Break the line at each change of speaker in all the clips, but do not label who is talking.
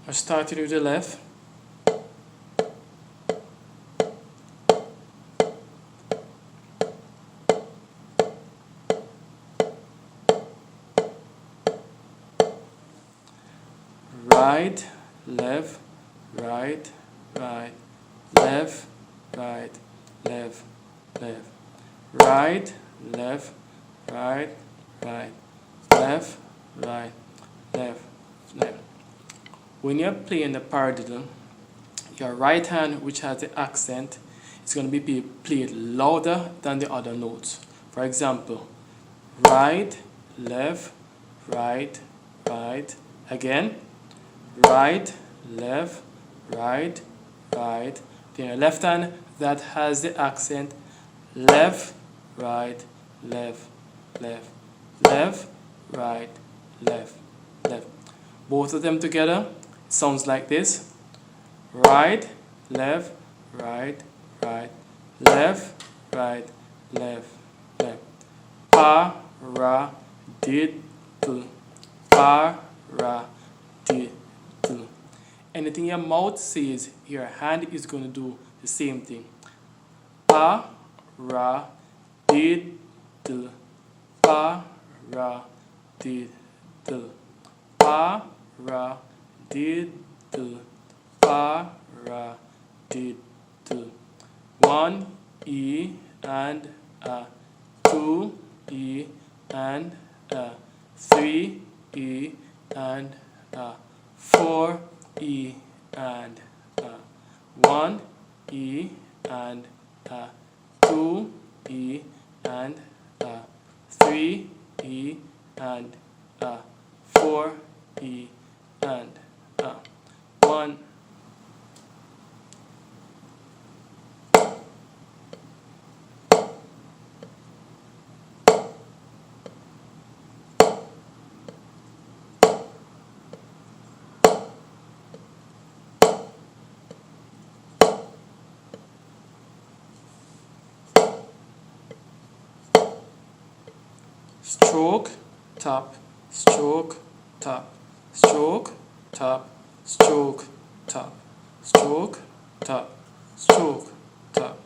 I started with the left. Right, left, right, right, left, right, left, left, right, left, right, right, left, right, left, left. When you're playing the paradiddle, your right hand, which has the accent, is going to be played louder than the other notes. For example, right, left, right, right, again, right, left, right, right. Then your left hand that has the accent, left, right, left, left, left, right, left, left. Both of them together sounds like this: right, left, right, right, left, right, left, left. Pa, ra, did, do. Pa, ra, did, do. Anything your mouth says, your hand is going to do the same thing. Pa, ra, did, do. Pa, ra, did, do. Pa, ra, did, do. Pa, ra, did, do. 1 E and a. 2 E and a. 3 E and a. 4 E and a. 1 E and a. 2 E and a. 3 E and a. 4 E and a. 1. Stroke, tap, stroke, tap, stroke, tap, stroke, tap, stroke, tap, stroke, tap.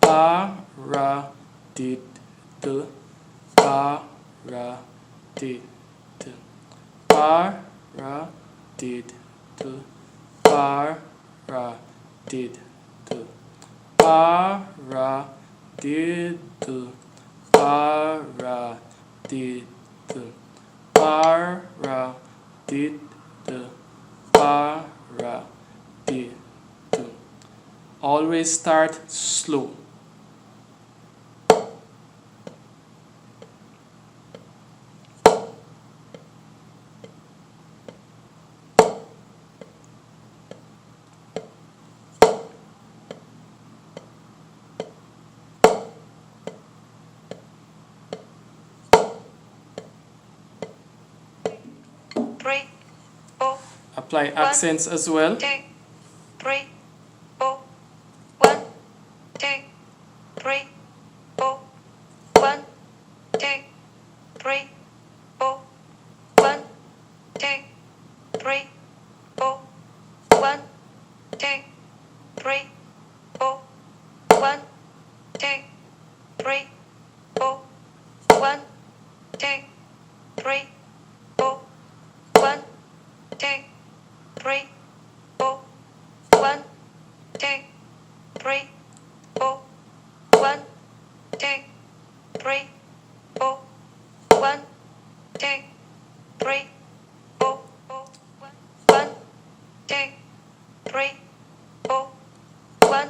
Pa, ra, did, do. Pa, ra, did, do. Pa, ra, did, do. Pa, ra, did, do. Pa, ra, did, do. Pa, ra, did, do. Pa, ra, did, do. Pa, ra, did, do. Always start slow.
Three, four.
Apply accents as well.
2, 3, 4. 1, 2, 3, 4. 1, 2, 3, 4. 1, 2, 3, 4. 1, 2, 3, 4. 1, 2, 3, 4. 1, 2, 3, 4. 1, 2, 3, 4. 1, 2, 3, 4. 1, 2, 3, 4. 1, 2, 3, 4. 1, 2, 3, 4. 1,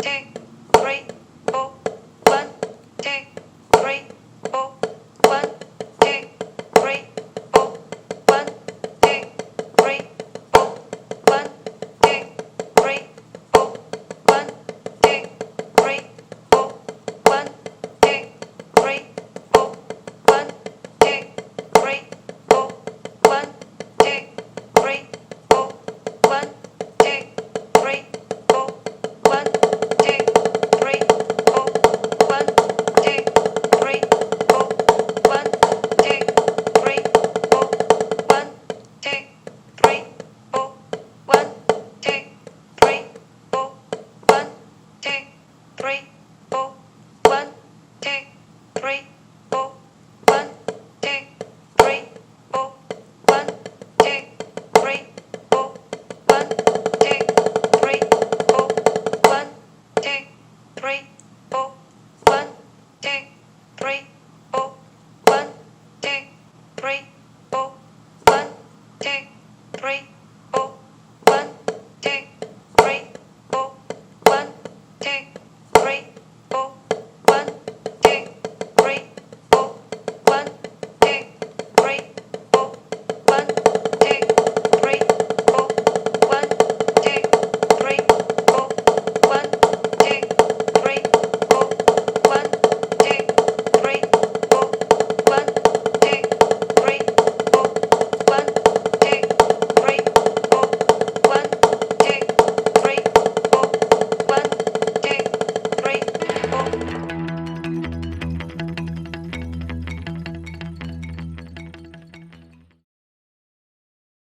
three.